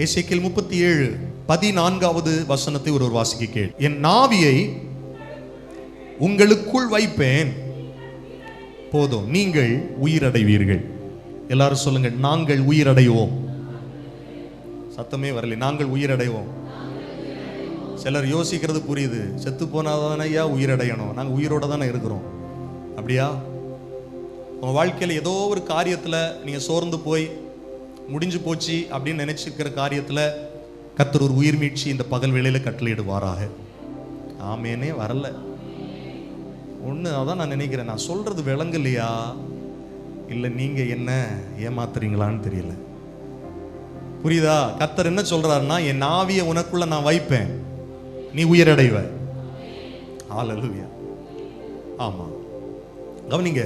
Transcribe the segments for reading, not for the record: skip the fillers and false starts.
எசேக்கியேல் 37:14 வசனத்தை ஒருவர் வாசிக்க கேள். என் நாவியை உங்களுக்குள் வைப்பேன், போதும், நீங்கள் உயிரடைவீர்கள். எல்லாரும் சொல்லுங்க, நாங்கள் உயிரடைவோம். சத்தமே வரல, நாங்கள் உயிரடைவோம். சிலர் யோசிக்கிறது புரியுது, செத்து போனாதானே ஐயா உயிரடையணும், நாங்கள் உயிரோட தானே இருக்கிறோம். அப்படியா? உங்கள் வாழ்க்கையில் ஏதோ ஒரு காரியத்தில் நீங்கள் சோர்ந்து போய் முடிஞ்சு போச்சு அப்படின்னு நினைச்சிருக்கிற காரியத்தில் கர்த்தர் ஒரு உயிர் மீட்சி இந்த பகல் வேளையில் கட்டளையிடுவாராக. ஆமேனே வரல ஒன்று. அதான் நான் நினைக்கிறேன், நான் சொல்றது விளங்கலையா இல்லை நீங்கள் என்ன ஏமாத்துறீங்களான்னு தெரியல. புரியுதா? கர்த்தர் என்ன சொல்றாருன்னா, என் ஆவியை உனக்குள்ள நான் வைப்பேன், நீ உயிரடைவ. ஹல்லேலூயா. ஆமா, கவனிங்க,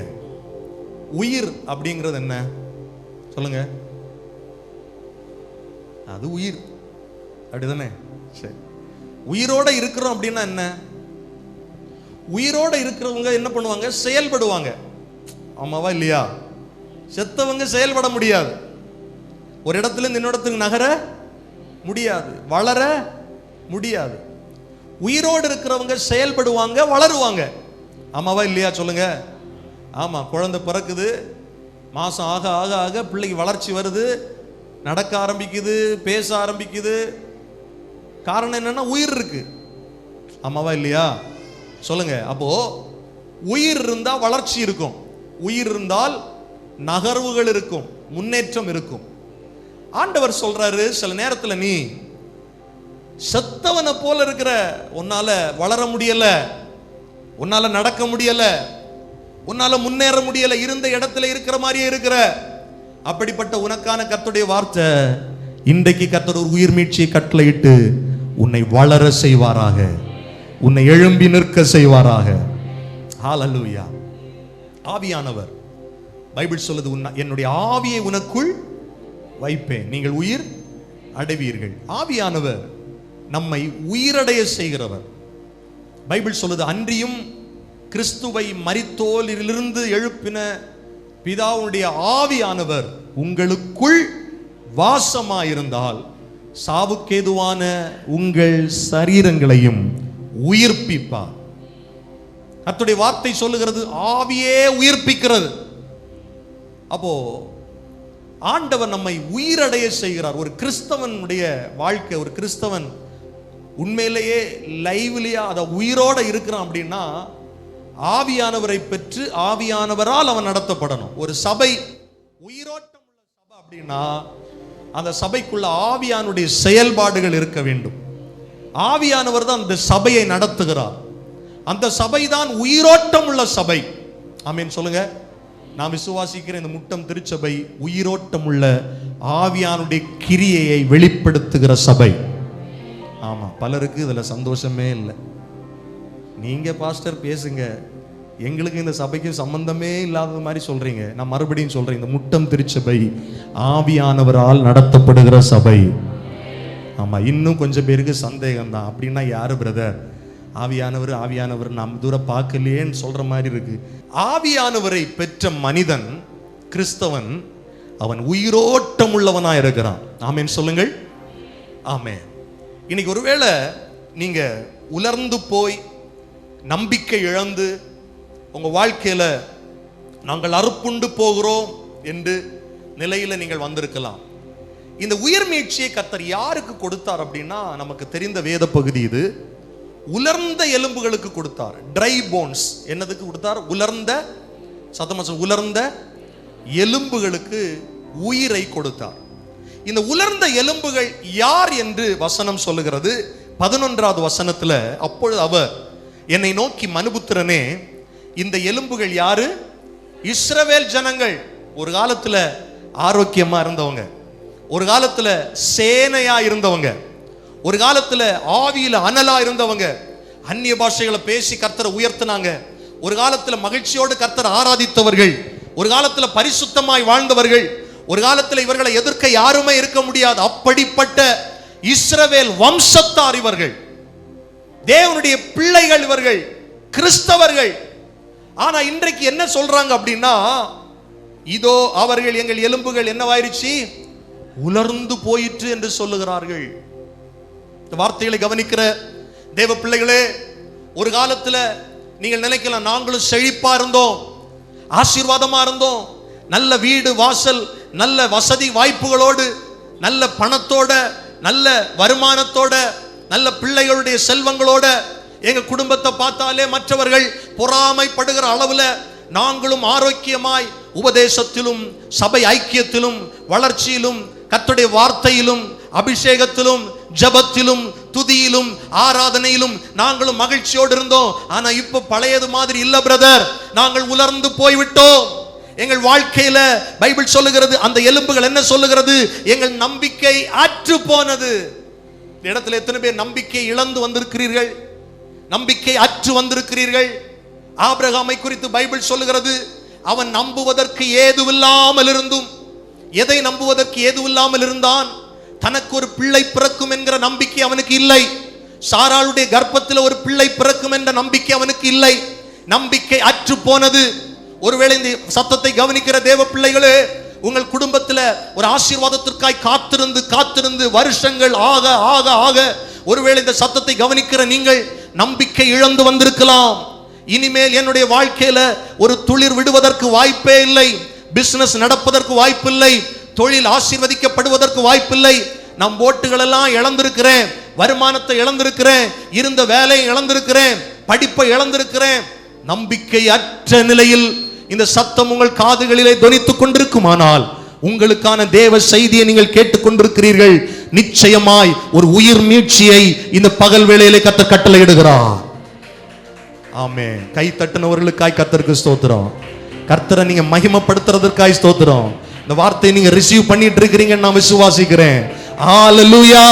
உயிர் அப்படிங்கிறது என்ன சொல்லுங்க? அது உயிர், அப்படிதானே? சரி, உயிரோட இருக்கிறோம் அப்படின்னா என்ன? உயிரோட இருக்கிறவங்க என்ன பண்ணுவாங்க? செயல்படுவாங்க. ஆமாவா இல்லையா? செத்தவங்க செயல்பட முடியாது. ஒரு இடத்துல இருந்து இன்னொரு இடத்துக்கு நகர முடியாது, வளர முடியாது. உயிரோடு இருக்கிறவங்க செயல்படுவாங்க, வளருவாங்க. ஆமாவா இல்லையா? சொல்லுங்க. ஆமா, குழந்தை பிறக்குது, மாசம் ஆக ஆக ஆக பிள்ளைக்கு வளர்ச்சி வருது, நடக்க ஆரம்பிக்குது, பேச ஆரம்பிக்குது. காரணம் என்னன்னா உயிர் இருக்கு. ஆமாவா இல்லையா? சொல்லுங்க. அப்போ உயிர் இருந்தா வளர்ச்சி இருக்கும், உயிர் இருந்தால் நகர்வுகள் இருக்கும், முன்னேற்றம் இருக்கும். ஆண்டவர் சொல்றாரு, சில நேரத்தில் நீ செத்தவனை போல இருக்கிற, உன்னால வளர முடியல, உன்னால நடக்க முடியல, உன்னால முன்னேற முடியல, இருந்த இடத்துல இருக்கிற மாதிரியே இருக்கிற. அப்படிப்பட்ட உனக்கான கர்த்தருடைய வார்த்தை, இன்றைக்கு கர்த்தர் ஒரு உயிர் மீட்சியை கட்டளையிட்டு உன்னை வளர செய்வாராக, உன்னை எழும்பி நிற்க செய்வாராக. ஹல்லேலூயா. ஆவியானவர், பைபிள் சொல்லுது, என்னுடைய ஆவியை உனக்குள் வைப்பேன், நீங்கள் உயிர் அடைவீர்கள். ஆவியானவர் நம்மை உயிரடைய செய்கிறவர். பைபிள் சொல்லுது, அன்றியும் கிறிஸ்துவை மரித்தோரிலிருந்து எழுப்பின பிதாவுடைய ஆவியானவர் உங்களுக்குள் வாசமாயிருந்தால் சாவுக்கேதுவான உங்கள் சரீரங்களையும் உயிர்ப்பிப்பார். கர்த்தருடைய வார்த்தை சொல்லுகிறது, ஆவியே உயிர்ப்பிக்கிறது. அப்போ ஆண்டவர் நம்மை உயிரடைய செய்கிறார். ஒரு கிறிஸ்தவனுடைய வாழ்க்கை, ஒரு கிறிஸ்தவன் உண்மையிலேயே லைவ்லியா அத உயிரோட இருக்கிறான் அப்படின்னா ஆவியானவரை பெற்று ஆவியானவரால் அவன் நடத்தப்படணும். ஒரு சபை உயிரோட்டம் உள்ள சபை அப்படின்னா அந்த சபைக்குள்ள ஆவியானுடைய செயல்பாடுகள் இருக்க வேண்டும். ஆவியானவர் தான் அந்த சபையை நடத்துகிறார். அந்த சபை தான் உயிரோட்டம் உள்ள சபை. ஆமென் சொல்லுங்க. நான் விசுவாசிக்கிற இந்த முட்டம் திருச்சபை உயிரோட்டம் உள்ள ஆவியானுடைய கிரியையை வெளிப்படுத்துகிற சபை. ஆமா, பலருக்கு இதுல சந்தோஷமே இல்லை. நீங்க பாஸ்டர் பேசுங்க, எங்களுக்கு இந்த சபைக்கு சம்பந்தமே இல்லாத மாதிரி சொல்றீங்க. நான் மறுபடியும் சொல்றேன், இந்த முட்டம் திருச்சபை ஆவியானவரால் நடத்தப்படுகிற சபை. ஆமா, இன்னும் கொஞ்சம் பேருக்கு சந்தேகம் தான், அப்படின்னா யாரு பிரதர்? ஆவியானவர் நாம் தூரம் பார்க்கலையேன்னு சொல்ற மாதிரி இருக்கு. ஆவியானவரை பெற்ற மனிதன், கிறிஸ்தவன், அவன் உயிரோட்டம் உள்ளவனா இருக்கிறான். ஆமென் சொல்லுங்கள். ஆமென். இன்னைக்கு ஒருவேளை நீங்க உலர்ந்து போய் நம்பிக்கை இழந்து உங்க வாழ்க்கையில நாங்கள் அறுப்புண்டு போகிறோம் என்று நிலையில நீங்கள் வந்திருக்கலாம். இந்த உயிர் மீட்சியை கர்த்தர் யாருக்கு கொடுத்தார் அப்படின்னா, நமக்கு தெரிந்த வேத பகுதி இது. உலர்ந்த எலும்புகளுக்கு கொடுத்தார். ட்ரை போன்ஸ் என்னதுக்கு கொடுத்தார்? உலர்ந்த, சத்தமா உலர்ந்த எலும்புகளுக்கு உயிரை கொடுத்தார். இந்த உலர்ந்த எலும்புகள் யார் என்று வசனம் சொல்லுகிறது. 11வது வசனத்துல, அப்பொழுது அவர் என்னை நோக்கி, மனுபுத்திரனே, இந்த எலும்புகள் யாரு? இஸ்ரவேல் ஜனங்கள். ஒரு காலத்துல ஆரோக்கியமா இருந்தவங்க, ஒரு காலத்துல சேனையா இருந்தவங்க, ஒரு காலத்துல ஆவியில அனலா இருந்தவங்க, அந்நிய பாஷைகளை பேசி கர்த்தரை உயர்த்தினாங்க, ஒரு காலத்துல மகிழ்ச்சியோடு கர்த்தரை ஆராதித்தவர்கள், ஒரு காலத்துல பரிசுத்தமாய் வாழ்ந்தவர்கள், ஒரு காலத்துல இவர்களை எதிர்க்க யாருமே இருக்க முடியாது. அப்படிப்பட்ட இஸ்ரவேல் வம்சத்தார் இவர்கள், தேவனுடைய பிள்ளைகள் இவர்கள், கிறிஸ்தவர்கள். ஆனா இன்றைக்கு என்ன சொல்றாங்க அப்படின்னா, இதோ அவர்கள், எங்கள் எலும்புகள் என்னவாயிருச்சு? உலர்ந்து போயிற்று என்று சொல்லுகிறார்கள். இந்த வார்த்தைகளை கவனிக்கிற தேவ பிள்ளைகளே, ஒரு காலத்துல நீங்கள் நினைக்கலாம், நாங்களும் செழிப்பா இருந்தோம், ஆசீர்வாதமா இருந்தோம், நல்ல வீடு வாசல், நல்ல வசதி வாய்ப்புகளோடு, நல்ல பணத்தோட, நல்ல வருமானத்தோட, நல்ல பிள்ளைகளுடைய செல்வங்களோட எங்க குடும்பத்தை பார்த்தாலே மற்றவர்கள் பொறாமைப்படுகிற அளவுல நாங்களும் ஆரோக்கியமாய் உபதேசத்திலும் சபை ஐக்கியத்திலும் வளர்ச்சியிலும் கர்த்தருடைய வார்த்தையிலும் அபிஷேகத்திலும் ஜபத்திலும் துதியிலும் ஆராதனையிலும் நாங்களும் மகிழ்ச்சியோடு இருந்தோம். ஆனா இப்ப பழையது மாதிரி இல்ல பிரதர், நாங்கள் உலர்ந்து போய்விட்டோம். எங்கள் வாழ்க்கையில பைபிள் சொல்லுகிறது, அந்த எலும்புகள் என்ன சொல்லுகிறது? எங்கள் நம்பிக்கை அற்று போனது. இந்த இடத்துல எத்தனை பேர் நம்பிக்கை இழந்து வந்திருக்கிறீர்கள்? நம்பிக்கை அற்று வந்திருக்கிறீர்கள். ஆபிரகாமை குறித்து பைபிள் சொல்லுகிறது, அவன் நம்புவதற்கு ஏதுவில்லாமல் இருந்தும், எதை நம்புவதற்கு ஏதுவில்லாமல் இருந்தான்? தனக்கு ஒரு பிள்ளை பிறக்கும் என்கிற நம்பிக்கை அவனுக்கு இல்லை. சாராளுடைய கர்ப்பத்தில் ஒரு பிள்ளை பிறக்கும் என்ற நம்பிக்கை அவனுக்கு இல்லை. நம்பிக்கை அற்று போனது. ஒருவேளை இந்த சத்தத்தை கவனிக்கிற தேவ பிள்ளைகளே, உங்கள் குடும்பத்தில் ஒரு ஆசீர்வாதத்திற்காய் காத்திருந்து காத்திருந்து வருஷங்கள் ஆக ஆக ஆக ஒருவேளை இந்த சத்தத்தை கவனிக்கிற நீங்கள் நம்பிக்கை இழந்து வந்திருக்கலாம். இனிமேல் என்னுடைய வாழ்க்கையில ஒரு துளிர் விடுவதற்கு வாய்ப்பே இல்லை, பிசினஸ் நடப்பதற்கு வாய்ப்பில்லை, தொழில் ஆசீர்வதிக்கப்படுவதற்கு வாய்ப்பில்லை, நம் ஓட்டுகள் எல்லாம் இழந்திருக்கிறேன், வருமானத்தை இழந்திருக்கிறேன், இருந்த வேலையை இழந்திருக்கிறேன், படிப்பை இழந்திருக்கிறேன். நம்பிக்கை அற்ற நிலையில் இந்த சத்தம் உங்கள் காதுகளிலே தொனித்துக் கொண்டிருக்குமானால், உங்களுக்கான தேவ செய்தியை நீங்கள் கேட்டுக்கொண்டிருக்கிறீர்கள். நிச்சயமாய் ஒரு உயிர் மீட்சியை இந்த பகல் வேளையிலே கர்த்தர் கட்டளையிடுகிறார். ஆமென். கை தட்டினவர்களுக்காய் கர்த்தருக்கு ஸ்தோத்திரம். கர்த்தரை நீங்க மகிமைப்படுத்துறதற்காய் ஸ்தோத்திரம். இந்த வார்த்தையை நீங்க ரிசீவ் பண்ணிட்டு இருக்கிறீங்கன்னு நான் விசுவாசிக்கிறேன். ஹalleluya.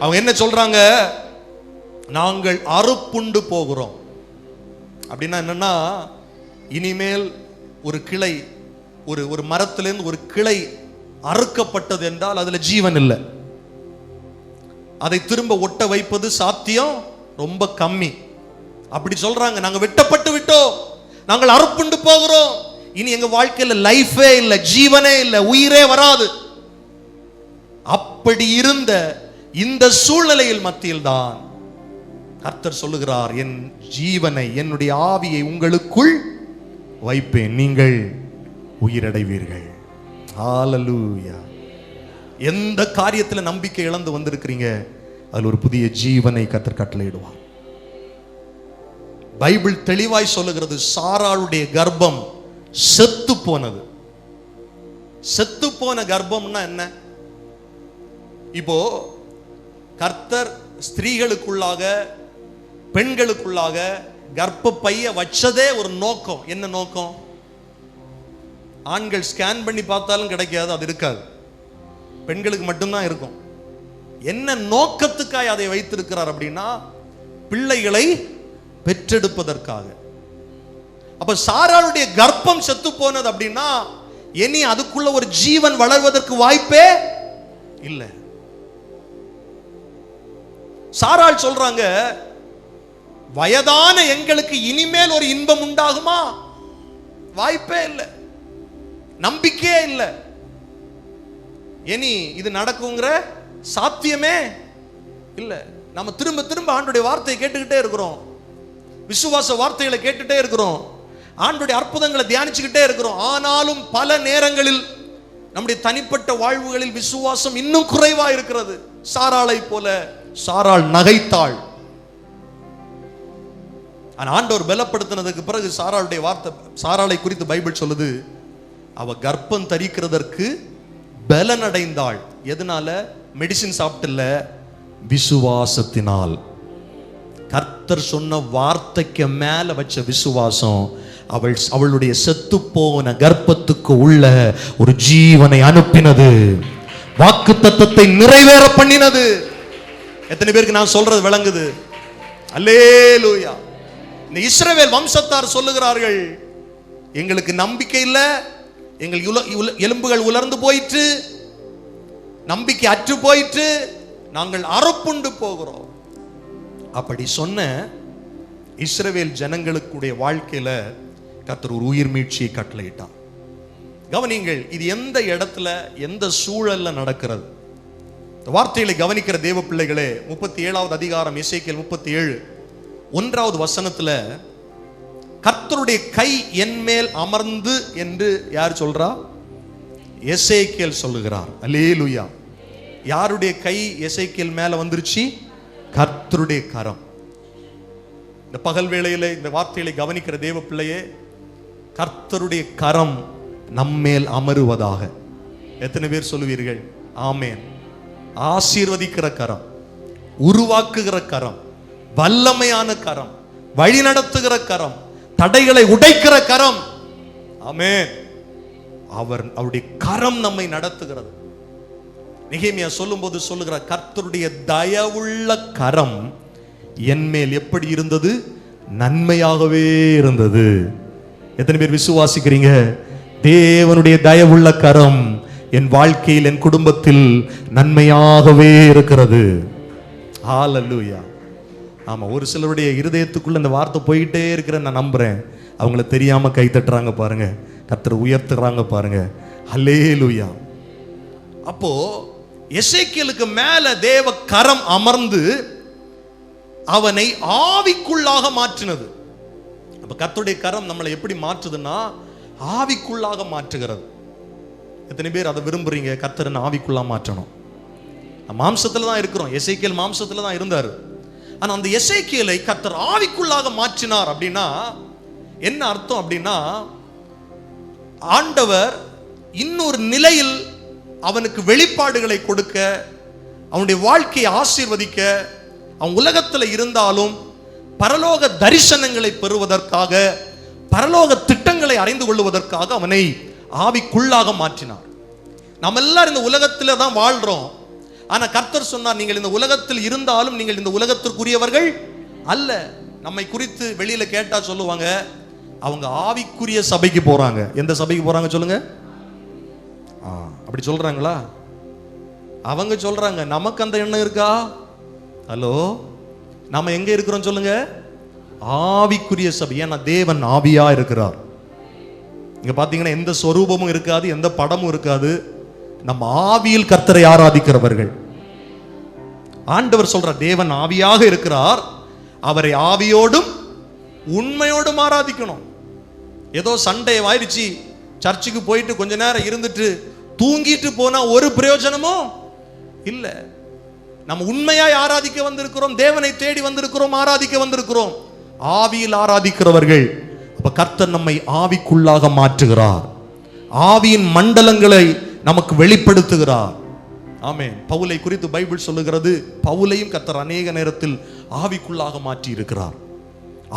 அவங்க என்ன சொல்றாங்க? நாங்கள் அறுப்புண்டு போகிறோம். அப்படின்னா என்னன்னா, இனிமேல் ஒரு கிளை, ஒரு மரத்திலிருந்து ஒரு கிளை அறுக்கப்பட்டது என்றால் அதுல ஜீவன் இல்லை. அதை திரும்ப ஒட்ட வைப்பது சாத்தியம் ரொம்ப கம்மி. அப்படி சொல்றாங்க, நாங்க வெட்டப்பட்டு விட்டோம், நாங்கள் அறுப்புண்டு போகிறோம், இனி எங்க வாழ்க்கையில லைஃபே இல்லை, ஜீவனே இல்லை, உயிரே வராது. அப்படி இருந்த இந்த சூழ்நிலையில் மத்தியில் தான் கர்த்தர் சொல்லுகிறார், என் ஜீவனை, என்னுடைய ஆவியை உங்களுக்குள் வைப்பேன், நீங்கள் உயிரடைவீர்கள். ஹalleluya. எந்த காரியத்தில் நம்பிக்கை இழந்து வந்திருக்கிறீங்க, அதில் ஒரு புதிய ஜீவனை கர்த்தர் கட்டளையிடுவார். பைபிள் தெளிவாய் சொல்லுகிறது, சாராளுடைய கர்ப்பம் செத்து போனது. செத்து போன கர்ப்பம்னா என்ன? இப்போ கர்த்தர் ஸ்திரீகளுக்குள்ளாக, பெண்களுக்குள்ளாக கர்ப்பப்பைய வச்சதே ஒரு நோக்கம். என்ன நோக்கம்? ஆண்கள் ஸ்கேன் பண்ணி பார்த்தாலும் கிடைக்காது, அது இருக்காது, பெண்களுக்கு மட்டும்தான் இருக்கும். என்ன நோக்கத்துக்காய் அதை வைத்திருக்கிறார் அப்படின்னா, பிள்ளைகளை பெற்றெடுப்பதற்காக. அப்ப சாராளுடைய கர்ப்பம் செத்து போனது அப்படின்னா, இனி அதுக்குள்ள ஒரு ஜீவன் வளர்வதற்கு வாய்ப்பே இல்லை. சாராள் சொல்றாங்க, வயதான எங்களுக்கு இனிமேல் ஒரு இன்பம் உண்டாகுமா? வாய்ப்பே இல்லை, நம்பிக்கையே இல்லை, இனி இது நடக்குங்கிற சாத்தியமே இல்லை. நம்ம திரும்ப திரும்ப ஆண்டுடைய வார்த்தையை கேட்டுக்கிட்டே இருக்கிறோம், விசுவாச வார்த்தைகளை கேட்டுட்டே இருக்கிறோம், ஆண்டுடைய அற்புதங்களை தியானிச்சுக்கிட்டே இருக்கிறோம். ஆனாலும் பல நேரங்களில் நம்முடைய தனிப்பட்ட வாழ்வுகளில் விசுவாசம் இன்னும் குறைவா இருக்கிறது. சாராளை போல சாராள் நகைத்தாள். ஆண்டவர் பலப்படுத்தினதுக்கு பிறகு சாராளுடைய வார்த்தை, சாராளை குறித்து பைபிள் சொல்லுது, அவ கர்ப்பம் தரிக்கிறதற்கு பலன் அடைந்தாள். எதனால? மெடிசின் சாப்பிட்டுல, விசுவாசத்தினால். கர்த்தர் சொன்ன வார்த்தைக்கு மேல வச்ச விசுவாசம் அவளுடைய செத்து போன கர்ப்பத்துக்கு உள்ள ஒரு ஜீவனை அனுப்பினது, வாக்கு தத்தத்தை நிறைவேற பண்ணினது. எத்தனை பேருக்கு நான் சொல்றது விளங்குது? அல்லேலூயா. இந்த இஸ்ரவேல் வம்சத்தார் சொல்லுகிறார்கள், எங்களுக்கு நம்பிக்கை இல்லை, எங்கள் எலும்புகள் உலர்ந்து போயிற்று, நம்பிக்கை அற்று போயிற்று, நாங்கள் அறுப்புண்டு போகிறோம். அப்படி சொன்ன இஸ்ரவேல் ஜனங்களுடைய வாழ்க்கையில கர்த்தர் ஒரு உயிர் மீட்சியை கட்டளையிட்டார். கவனிங்கள், இது எந்த இடத்துல எந்த சூழல்ல நடக்கிறது? வார்த்தைகளை கவனிக்கிற தேவ பிள்ளைகளே, 37வது அதிகாரம் எசேக்கியேல் 37 1வது வசனத்துல கர்த்தருடைய கை என் மேல் அமர்ந்து என்று யார் சொல்றா? எசேக்கியேல் சொல்லுகிறார். அல்லேலூயா. யாருடைய கை எசேக்கியேல் மேல வந்துருச்சு? கர்த்தருடைய கரம். இந்த பகல் வேளையில இந்த வார்த்தைகளை கவனிக்கிற தேவ பிள்ளையே, கர்த்தருடைய கரம் நம்மேல் அமருவதாக. எத்தனை பேர் சொல்லுவீர்கள்? ஆமென். ஆசீர்வதிக்கிற கரம், உருவாக்குகிற கரம், வல்லமையான கரம், வழி நடத்துகிற கரம், தடைகளை உடைக்கிற கரம். ஆமென். அவருடைய கரம் நம்மை நடத்துகிறது. நெகேமியா சொல்லும்போது சொல்லுகிறார், கர்த்தருடைய தயவுள்ள கரம் என் மேல் எப்படி இருந்தது? நன்மையாகவே இருந்தது. எத்தனை பேர் விசுவாசிக்கிறீங்க? தேவனுடைய தயவுள்ள கரம் என் வாழ்க்கையில், என் குடும்பத்தில் நன்மையாகவே இருக்கிறது. ஹல்லேலூயா. ஆமா, ஒரு சிலருடைய இருதயத்துக்குள்ள இந்த வார்த்தை போயிட்டே இருக்கிற நான் நம்புறேன். அவங்கள தெரியாம கை தட்டுறாங்க பாருங்க, கர்த்தர் உயர்த்துறாங்க பாருங்க. ஹல்லேலூயா. அப்போ எசேக்கியேலுக்கு மேல தேவ கரம் அமர்ந்து அவனை ஆவிக்குள்ளாக மாற்றினது. அப்ப கர்த்தருடைய கரம் நம்மளை எப்படி மாற்றுதுன்னா ஆவிக்குள்ளாக மாற்றுகிறது. எத்தனை பேர் அதை விரும்புறீங்க? கர்த்தரை ஆவிக்குள்ளா மாற்றணும். மாம்சத்துல தான் இருக்கிறோம். எசேக்கியேல் மாம்சத்துல தான் இருந்தார். ஆனா அந்த எசேக்கியேலை கர்த்தர் ஆவிக்குள்ளாக மாற்றினார். அப்படின்னா என்ன அர்த்தம்? அப்படின்னா ஆண்டவர் இன்னொரு நிலையில் அவனுக்கு வெளிப்பாடுகளை கொடுக்க, அவனுடைய வாழ்க்கையை ஆசீர்வதிக்க, அவன் உலகத்தில் இருந்தாலும் பரலோக தரிசனங்களை பெறுவதற்காக, பரலோக திட்டங்களை அறிந்து கொள்வதற்காக அவனை ஆவிக்குள்ளாக மாற்றினார். நம்ம எல்லாரும் இந்த உலகத்துல தான் வாழ்றோம். ஆனா கர்த்தர் சொன்னார், நீங்கள் இந்த உலகத்தில் இருந்தாலும் நீங்கள் இந்த உலகத்திற்குரியவர்கள் அல்ல. நம்மை குறித்து வெளியில கேட்டா சொல்லுவாங்க, அவங்க ஆவிக்குரிய சபைக்கு போறாங்க. எந்த சபைக்கு போறாங்க சொல்லுங்க? அப்படி சொல்றாங்களா? அவங்க சொல்றாங்க. நமக்கு அந்த எண்ணம் இருக்கா? ஹலோ, நாம எங்க இருக்கிறோம் சொல்லுங்க? ஆவிக்குரிய சபை. ஏன்னா தேவன் ஆவியா இருக்கிறார். இங்க பாத்தீங்கன்னா எந்த சொரூபமும் இருக்காது, எந்த படமும் இருக்காது. நம்ம ஆவியில் கர்த்தரை ஆராதிக்கிறவர்கள். ஆண்டவர் சொல்ற, தேவன் ஆவியாக இருக்கிறார், அவரை ஆவியோடும் உண்மையோடும் ஆராதிக்கணும். ஏதோ சண்டே ஆயிடுச்சு, சர்ச்சுக்கு போயிட்டு கொஞ்ச நேரம் இருந்துட்டு தூங்கிட்டு போனா ஒரு பிரயோஜனமும் இல்ல. நம்ம உண்மையாய் ஆராதிக்க வந்திருக்கிறோம், தேவனை தேடி வந்திருக்கிறோம், ஆராதிக்க வந்திருக்கிறோம். ஆவியில் ஆராதிக்கிறவர்கள். அப்ப கர்த்தர் நம்மை ஆவிக்குள்ளாக மாற்றுகிறார், ஆவியின் மண்டலங்களை நமக்கு வெளிப்படுத்துகிறார். ஆமென். பவுலை குறித்து பைபிள் சொல்லுகிறது, பவுலையும் கர்த்தர் அநேக நேரத்தில் ஆவிக்குள்ளாக மாற்றி இருக்கிறார்.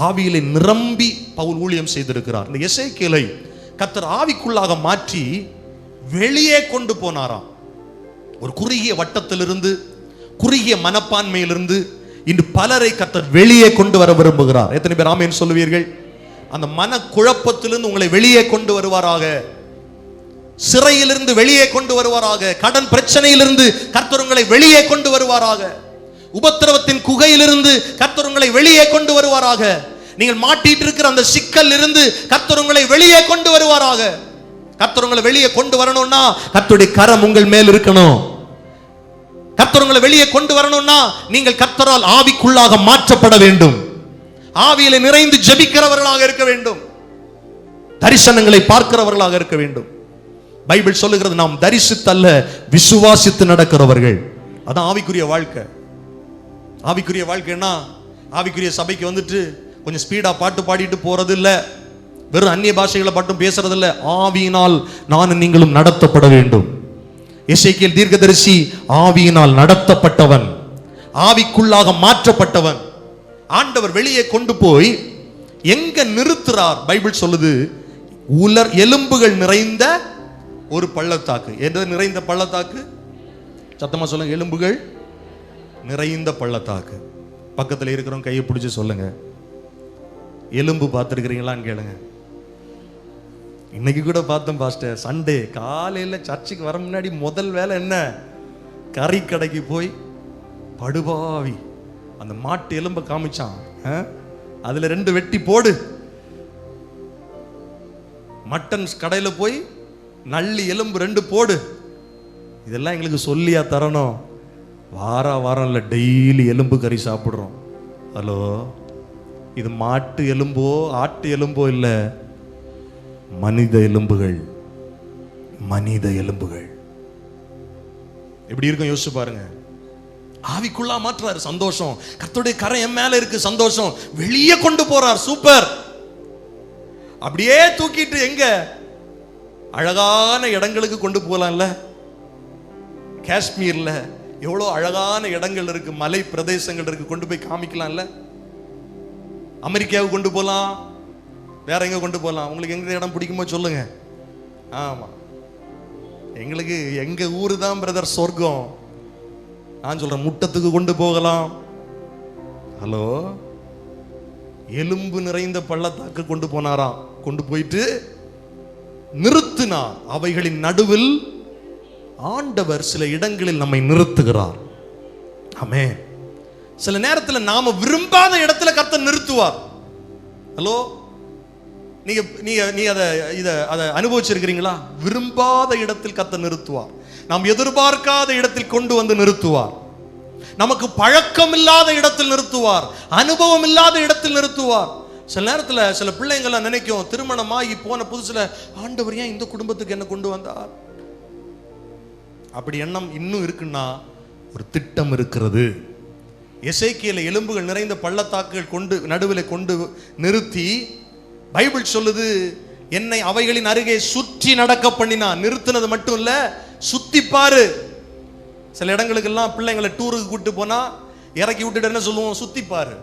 ஆவியிலே நிரம்பி பவுல் ஊழியம் செய்திருக்கிறார். இந்த எசேக்கியேலை கர்த்தர் ஆவிக்குள்ளாக மாற்றி வெளியே கொண்டு போனாராம். ஒரு குறுகிய வட்டத்திலிருந்து, குறுகிய மனப்பான்மையிலிருந்து இன்று பலரை கர்த்தர் வெளியே கொண்டு வர விரும்புகிறார். எத்தனை பேர் ஆமென் சொல்லுவீர்கள்? அந்த மன குழப்பத்திலிருந்து உங்களை வெளியே கொண்டு வருவாராக. சிறையிலிருந்து வெளியே கொண்டு வருவாராக. கடன் பிரச்சனையிலிருந்து கர்த்தர் உங்களை வெளியே கொண்டு வருவாராக. உபத்திரவத்தின் குகையிலிருந்து கர்த்தர் உங்களை வெளியே கொண்டு வருவாராக. நீங்கள் மாட்டிட்டு இருக்கிற அந்த சிக்கல் இருந்து கர்த்தர் உங்களை வெளியே கொண்டு வருவாராக. கர்த்தர் உங்களை வெளியே கொண்டு வரணும்னா கர்த்தருடைய கரம் உங்கள் மேல் இருக்கணும். கர்த்தர் உங்களை வெளியே கொண்டு வரணும்னா நீங்கள் கர்த்தரால் ஆவிக்குள்ளாக மாற்றப்பட வேண்டும். ஆவியிலே நிறைந்து ஜெபிக்கிறவர்களாக இருக்க வேண்டும். தரிசனங்களை பார்க்கிறவர்களாக இருக்க வேண்டும். பைபிள் சொல்லுகிறது, நாம் தரிசித்தல்ல விசுவாசித்து நடக்கிறவர்கள். அதான் ஆவிக்குரிய வாழ்க்கை. ஆவிக்குரிய வாழ்க்கைன்னா ஆவிக்குரிய சபைக்கு வந்துட்டு கொஞ்சம் ஸ்பீடா பாட்டு பாடிட்டு போறது இல்ல, வெறும் அந்நிய பாஷைகளை மட்டும் பேசுறது இல்ல. ஆவியினால் நானும் நீங்களும் நடத்தப்பட வேண்டும். எசேக்கியேல் தீர்க்கதரிசி ஆவியினால் நடத்தப்பட்டவன், ஆவிக்குள்ளாக மாற்றப்பட்டவன். ஆண்டவர் வெளியே கொண்டு போய் எங்க நிறுத்துறார்? பைபிள் சொல்லுது, எலும்புகள் நிறைந்த ஒரு பள்ளத்தாக்கு. எந்த நிறைந்த பள்ளத்தாக்கு? சத்தமா சொல்லுங்க. எலும்புகள் நிறைந்த பள்ளத்தாக்கு. பக்கத்தில் இருக்கிறவங்க கையை பிடிச்சு சொல்லுங்க, எலும்பு பார்த்துருக்கிறீங்களான்னு கேளுங்க. இன்னைக்கு கூட பார்த்தோம் பாஸ்டர், சண்டே காலையில் சர்ச்சுக்கு வர முன்னாடி முதல் வேலை என்ன? கறி கடைக்கு போய் படுபாவி அந்த மாட்டு எலும்பை காமிச்சான். அதுல 2 வெட்டி போடு. மட்டன் கடையில் போய் நல்லி எலும்பு 2 போடு. இதெல்லாம் எங்களுக்கு சொல்லியா தரணும்? வாரம் இல்லை, டெய்லி எலும்பு கறி சாப்பிட்றோம். ஹலோ, இது மாட்டு எலும்போ ஆட்டு எலும்போ இல்லை, மனித எலும்புகள். மனித எலும்புகள் எப்படி இருக்கும் யோசிச்சு பாருங்க. ஆவிக்குள்ளா மாற்றுறாரு, சந்தோஷம். கர்த்தருடைய கரை என் மேல இருக்கு, சந்தோஷம். வெளியே கொண்டு போறார், சூப்பர். அப்படியே தூக்கிட்டு எங்க அழகான இடங்களுக்கு கொண்டு போகலாம்ல. காஷ்மீர்ல எவ்வளவு அழகான இடங்கள் இருக்கு, மலை பிரதேசங்கள் இருக்கு, கொண்டு போய் காமிக்கலாம்ல. அமெரிக்காவுக்கு கொண்டு போகலாம், வேற எங்க கொண்டு போகலாம். உங்களுக்கு எங்க இடம் பிடிக்குமோ சொல்லுங்க. ஆமா, எங்களுக்கு எங்க ஊரு தான் பிரதர் சொர்க்கம். நான் சொல்றேன், முட்டத்துக்கு கொண்டு போகலாம். ஹலோ, எலும்பு நிறைந்த பள்ளத்தாக்கு கொண்டு போனாராம். கொண்டு போயிட்டு நிறுத்தினார். அவைகளின் நடுவில் ஆண்டவர் சில இடங்களில் நம்மை நிறுத்துகிறார். ஆமென். சில நேரத்தில் நாம விரும்பாத இடத்துல கர்த்தர் நிறுத்துவார். ஹலோ, நீ அதை அனுபவிச்சிருக்கிறீங்களா? விரும்பாத இடத்தில் கர்த்தர் நிறுத்துவார். நாம் எதிர்பார்க்காத இடத்தில் கொண்டு வந்து நிறுத்துவார். நமக்கு பழக்கம் இல்லாத இடத்தில் நிறுத்துவார். அனுபவம் இல்லாத இடத்தில் நிறுத்துவார். சில நேரத்தில் சில பிள்ளைங்கள்லாம் நினைக்கும், திருமணமாகி போன புதுசுல ஆண்டவர் ஏன் இந்த குடும்பத்துக்கு என்ன கொண்டு வந்தார்? அப்படி எண்ணம் இன்னும் இருக்குன்னா ஒரு திட்டம் இருக்கிறது. எசேக்கியேல் எலும்புகள் நிறைந்த பள்ளத்தாக்குகள் கொண்டு நடுவில் கொண்டு நிறுத்தி, பைபிள் சொல்லுது, என்னை அவைகளின் அருகே சுற்றி நடக்க பண்ணினான். நிறுத்தினது மட்டும் இல்ல, சுத்தி பாரு. சில இடங்களுக்கெல்லாம் பிள்ளைங்களை டூருக்கு கூட்டு போனா இறக்கி விட்டுட்டு என்ன சொல்லுவோம்? சுத்தி பாரு.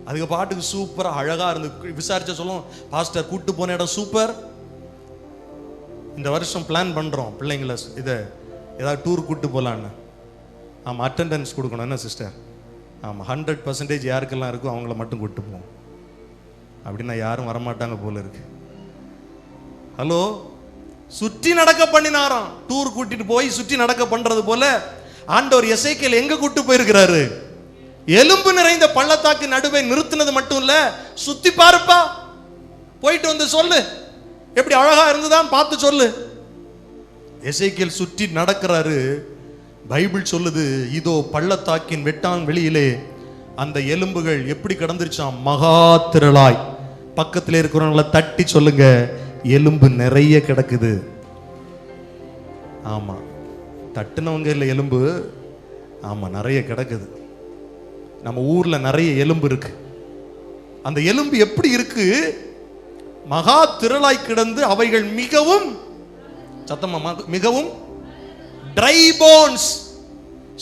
அதுக்கு பாட்டுக்கு சூப்பரா அழகா இருந்து விசாரிச்ச சொல்லுவோம், பாஸ்டர் கூட்டு போன இடம் சூப்பர். இந்த வருஷம் பிளான் பண்றோம் பிள்ளைங்களை இதை ஏதாவது டூர் கூட்டு போகலான்னு. ஆமாம், அட்டெண்டன்ஸ் கொடுக்கணும் என்ன சிஸ்டர்? ஆமாம், 100% யாருக்கெல்லாம் இருக்கோ அவங்கள மட்டும் கூட்டு போவோம். அப்படின்னா யாரும் வரமாட்டாங்க போல இருக்கு. ஹலோ, சுற்றி நடக்க பண்ணினாராம். டூர் கூட்டிட்டு போய் சுற்றி நடக்க பண்றது போல ஆண்டவர் எசேக்கியேல் எங்க கூட்டு போயிருக்கிறாரு? எலும்பு நிறைந்த பள்ளத்தாக்கு நடுவே நிறுத்தினது மட்டும் இல்ல, சுத்தி பாருப்பா, போயிட்டு வந்து சொல்லு, எப்படி அழகா இருந்துதான் பார்த்து சொல்லு. எசேக்கியேல் சுற்றி நடக்கிறாரு. பைபிள் சொல்லுது, இதோ பள்ளத்தாக்கின் வெட்டான் வெளியிலே அந்த எலும்புகள் எப்படி கிடந்துருச்சாம்? மகா திரளாய். பக்கத்தில் இருக்கிறவங்களை தட்டி சொல்லுங்க, எலும்பு நிறைய கிடக்குது. ஆமா, தட்டுனவங்க இல்லை எலும்பு. ஆமா, நிறைய கிடக்குது. நம்ம ஊர்ல நிறைய எலும்பு இருக்கு. அந்த எலும்பு எப்படி இருக்கு? மகா திரளாய் கிடந்து அவைகள் மிகவும் சத்தமா மிகவும் ட்ரை போன்ஸ்.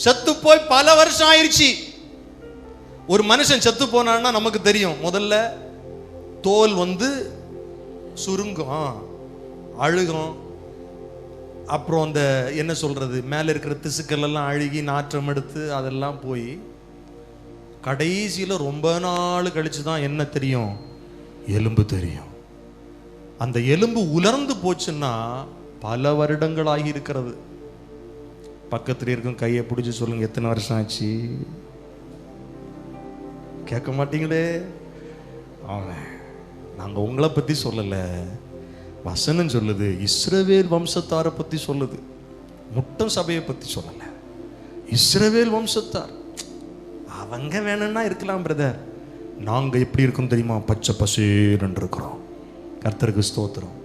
செத்து போய் பல வருஷம் ஆயிருச்சு. ஒரு மனுஷன் செத்து போனான்னா நமக்கு தெரியும், முதல்ல தோல் சுருங்கும், அழுகும். அப்புறம் அந்த என்ன சொல்றது, மேல இருக்கிற திசுக்கள் எல்லாம் அழுகி நாற்றம் எடுத்து அதெல்லாம் போய் கடைசியில ரொம்ப நாள் கழிச்சு தான் என்ன தெரியும்? எலும்பு தெரியும். அந்த எலும்பு உலர்ந்து போச்சுன்னா பல வருடங்கள் ஆகி இருக்கிறது. பக்கத்துல இருக்கும் கையை பிடிச்சி சொல்லுங்க, எத்தனை வருஷம் ஆச்சு? கேட்க மாட்டீங்களே. ஆமாம், நாங்க உங்களை பத்தி சொல்லல, வசனம் சொல்லுது. இஸ்ரவேல் வம்சத்தாரை பத்தி சொல்லுது, முட்டம் சபையை பத்தி சொல்லல. இஸ்ரவேல் வம்சத்தார் அவங்க வேணும்னா இருக்கலாம் பிரதர். நாங்க எப்படி இருக்கோம் தெரியுமா? பச்சை பசேன்னு இருக்கிறோம். கர்த்தருக்கு ஸ்தோத்திரம்.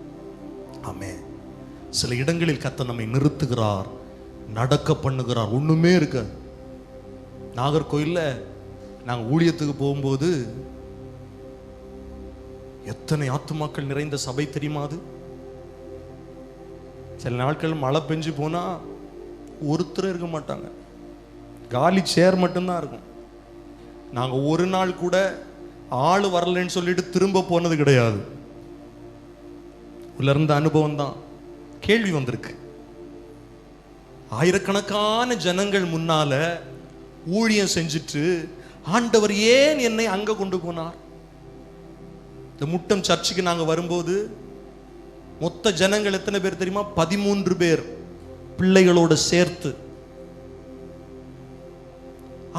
ஆமென். சில இடங்களில் கர்த்தர் நம்மை நிறுத்துகிறார், நடக்க பண்ணுகிறார். ஒண்ணுமே இருக்க. நாகர்கோயில்ல நாங்கள் ஊழியத்துக்கு போகும்போது எத்தனை ஆத்துமாக்கள் நிறைந்த சபை தெரியுமா அது? சில நாட்கள் மழை பெஞ்சு போனா ஒருத்தர் இருக்க மாட்டாங்க, காலி சேர் மட்டும்தான் இருக்கும். நாங்க ஒரு நாள் கூட ஆள் வரலன்னு சொல்லிட்டு திரும்ப போனது கிடையாது. உள்ள இருந்த அனுபவம் தான். கேள்வி வந்திருக்கு, ஆயிரக்கணக்கான ஜனங்கள் முன்னால ஊழியம் செஞ்சுட்டு ஆண்டவர் ஏன் என்னை அங்க கொண்டு போனார்? இந்த முட்டம் சர்ச்சுக்கு நாங்க வரும்போது மொத்த ஜனங்கள் எத்தனை பேர் தெரியுமா? 13 பேர், பிள்ளைகளோட சேர்த்து.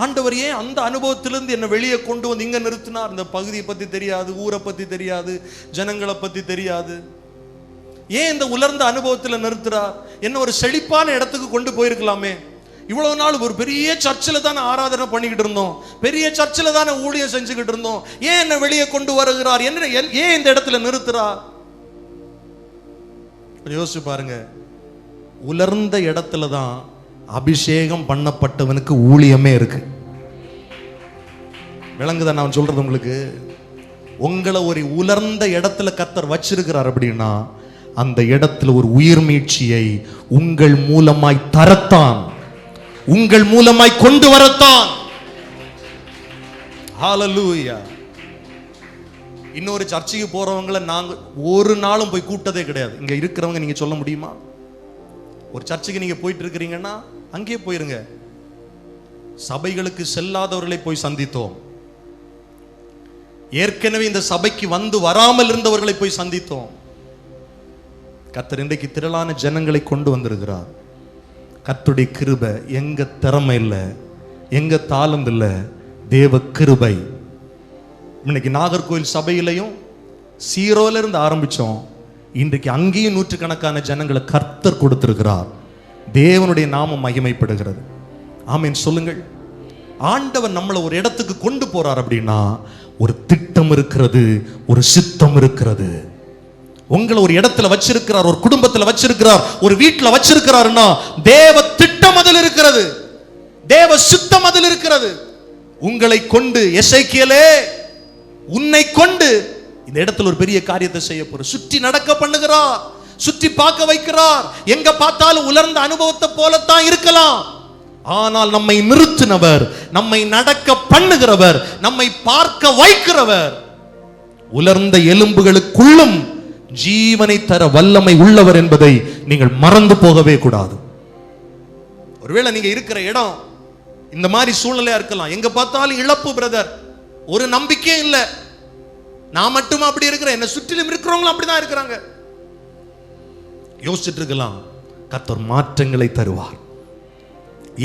ஆண்டவர் ஏன் அந்த அனுபவத்திலிருந்து என்ன வெளியே கொண்டு வந்து இங்க நிறுத்தினார்? இந்த பகுதியை பத்தி தெரியாது, ஊரை பத்தி தெரியாது, ஜனங்களை பத்தி தெரியாது. ஏன் இந்த உலர்ந்த அனுபவத்தில் நிறுத்துறார்? என்ன ஒரு செழிப்பான இடத்துக்கு கொண்டு போயிருக்கலாமே. இவ்வளவு நாள் ஒரு பெரிய சர்ச்சில் தானே ஆராதனை பண்ணிக்கிட்டு இருந்தோம், பெரிய சர்ச்சில் தானே ஊழியம் செஞ்சுக்கிட்டு இருந்தோம், ஏன் என்ன வெளியே கொண்டு வருகிறார்? என்ன ஏன் இந்த இடத்துல நிறுத்துறார்? யோசிச்சு பாருங்க. உலர்ந்த இடத்துல தான் அபிஷேகம் பண்ணப்பட்டவனுக்கு ஊழியமே இருக்கு. விளங்குதா நான் சொல்றது உங்களுக்கு? உங்களை ஒரு உலர்ந்த இடத்துல கர்த்தர் வச்சிருக்கிறார் அப்படின்னா அந்த இடத்துல ஒரு உயிர் மீட்சியை உங்கள் மூலமாய் தரத்தான், உங்கள் மூலமாய் கொண்டு வரத்தான். ஹல்லேலூயா. இன்னொரு சர்ச்சுக்கு போறவங்களை நாங்க ஒரு நாளும் போய் கூட்டதே கிடையாது. இங்க இருக்கிறவங்க நீங்க சொல்ல முடியுமா? ஒரு சர்ச்சுக்கு நீங்க போயிட்டு இருக்கிறீங்கன்னா அங்கேயே போயிருங்க. சபைகளுக்கு செல்லாதவர்களை போய் சந்தித்தோம். ஏற்கனவே இந்த சபைக்கு வந்து வராமல் இருந்தவர்களை போய் சந்தித்தோம். கர்த்தர் இன்றைக்கு திரளான ஜனங்களை கொண்டு வந்திருக்கிறார். கர்த்தருடைய கிருபை. எங்க திறமை இல்லை, எங்க தாளம் இல்லை, தேவ கிருபை. இன்னைக்கு நாகர்கோவில் சபையிலையும் சீரோல இருந்து ஆரம்பிச்சோம். இன்றைக்கு அங்கேயும் நூற்றுக்கணக்கான ஜனங்களை கர்த்தர் கொடுத்திருக்கிறார். தேவனுடைய நாமம் மகிமைப்படுகிறது. ஆமென் சொல்லுங்கள். ஆண்டவர் நம்மளை ஒரு இடத்துக்கு கொண்டு போறார் அப்படின்னா ஒரு திட்டம் இருக்கிறது, ஒரு சித்தம் இருக்கிறது. உங்களை ஒரு இடத்துல வச்சிருக்கிறார், ஒரு குடும்பத்துல வச்சிருக்கிறார், ஒரு வீட்டுல வச்சிருக்கிறாருன்னா தேவ திட்டம் அதில் இருக்கிறது, தேவ சித்தம் அதில் இருக்கிறது. உங்களை கொண்டு எசேக்கியேலே உன்னை கொண்டு இந்த இடத்துல ஒரு பெரிய காரியத்தை செய்ய போற, சுற்றி நடக்க பண்ணுகிறார், சுற்றி பார்க்க வைக்கிறார். எங்க பார்த்தாலும் உலர்ந்த அனுபவத்தை போலத்தான் இருக்கலாம், ஆனால் நம்மை நிறுத்தினவர், நம்மை நடக்க பண்ணுகிறவர், நம்மை பார்க்க வைக்கிறவர், உலர்ந்த எலும்புகளுக்குள்ளும் ஜீவனை தர வல்லமை உள்ளவர் என்பதை நீங்கள் மறந்து போகவே கூடாது. ஒருவேளை நீங்க இருக்கிற இடம் இந்த மாதிரி சூழ்நிலையா இருக்கலாம். எங்க பார்த்தாலும் இழப்பு பிரதர், ஒரு நம்பிக்கையே இல்லை, நான் மட்டும் அப்படி இருக்கிறேன், என்ன சுற்றிலும் இருக்கிறவங்களும் அப்படிதான் இருக்கிறாங்க. யோசிச்சுட்டு இருக்கலாம். கர்த்தர் மாற்றங்களை தருவார்.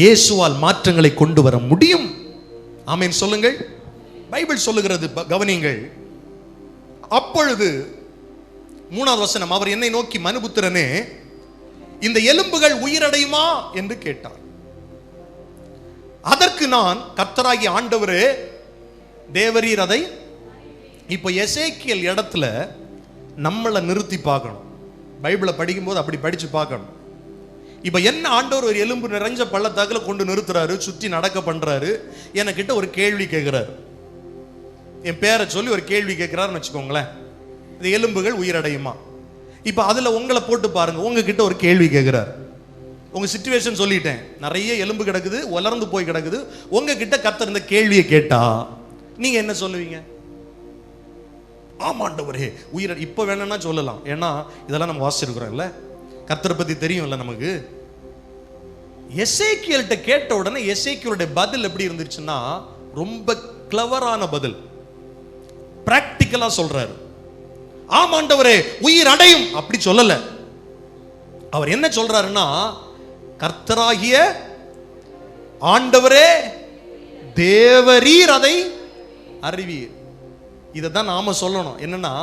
இயேசுவால் மாற்றங்களை கொண்டு வர முடியும். ஆமென் சொல்லுங்கள். பைபிள் சொல்லுகிறது, கவனியுங்கள். அப்பொழுது 3வது வசனம், அவர் என்னை நோக்கி மனுபுத்திரனே இந்த எலும்புகள் உயிரடையுமா என்று கேட்டார். அதற்கு நான், கர்த்தராகிய ஆண்டவரே தேவரீர் அதை. இப்போ எசேக்கியேல் இடத்துல நம்மளை நிறுத்தி பார்க்கணும். பைபிளை படிக்கும்போது அப்படி படிச்சு பார்க்கணும். இப்ப என்ன ஆண்டவர் ஒரு எலும்பு நிறைஞ்ச பள்ளத்தாக்குல கொண்டு நிறுத்துறாரு, சுற்றி நடக்க பண்றாரு. என்கிட்ட ஒரு கேள்வி கேட்கிறாரு, என் பேரை சொல்லி ஒரு கேள்வி கேட்கிறாருன்னு வச்சுக்கோங்களேன். இந்த எலும்புகள் உயிரடையுமா? இப்ப அதுல உங்களை போட்டு பாருங்க. உங்ககிட்ட ஒரு கேள்வி கேட்கிறார். உங்க சிச்சுவேஷன் சொல்லிட்டேன், நிறைய எலும்பு கிடக்குது, உலர்ந்து போய் கிடக்குது. உங்ககிட்ட கர்த்தர் இந்த கேள்வியை கேட்டா நீங்க என்ன சொல்லுவீங்க? ஆமாண்டவரே உயிர. இப்ப வேணும்னா சொல்லலாம், ஏன்னா இதெல்லாம் நம்ம வாசிச்சிருக்கிறோம் இல்ல, கர்த்தரை பத்தி தெரியும்ல நமக்கு. எசேக்கியேல்ட்ட கேட்ட உடனே எசேக்கியேலுடைய பதில் எப்படி இருந்துச்சுன்னா ரொம்ப கிளவரான பதில், பிராக்டிக்கலா சொல்றாரு. ஆமாண்டவரே உயிர் அடையும் அப்படி சொல்லல. அவர் என்ன சொல்றாருன்னா, கர்த்தராகிய ஆண்டவரே தேவரீர் அதை அறிவீர். இதைதான் நாம சொல்லணும். என்னன்னா,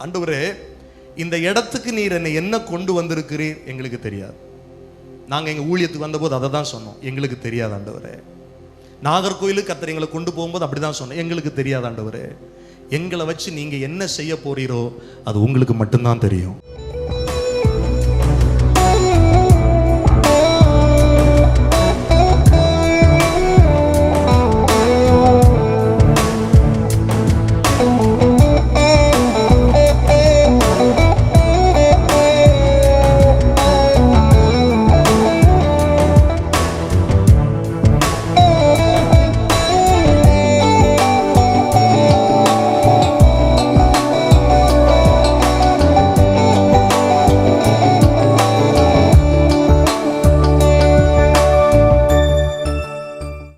ஆண்டவரே இந்த இடத்துக்கு நீர் என்னை என்ன கொண்டு வந்திருக்கிறீர் எங்களுக்கு தெரியாது. நாங்க எங்க ஊழியத்துக்கு வந்தபோது அதை தான் சொன்னோம், எங்களுக்கு தெரியாது ஆண்டவரே. நாகர்கோயிலுக்கு கர்த்தர் எங்களை கொண்டு போகும்போது அப்படிதான் சொன்னோம், எங்களுக்கு தெரியாது ஆண்டவரே. எங்களை வச்சு நீங்க என்ன செய்ய போறீரோ அது உங்களுக்கு மட்டும்தான் தெரியும்.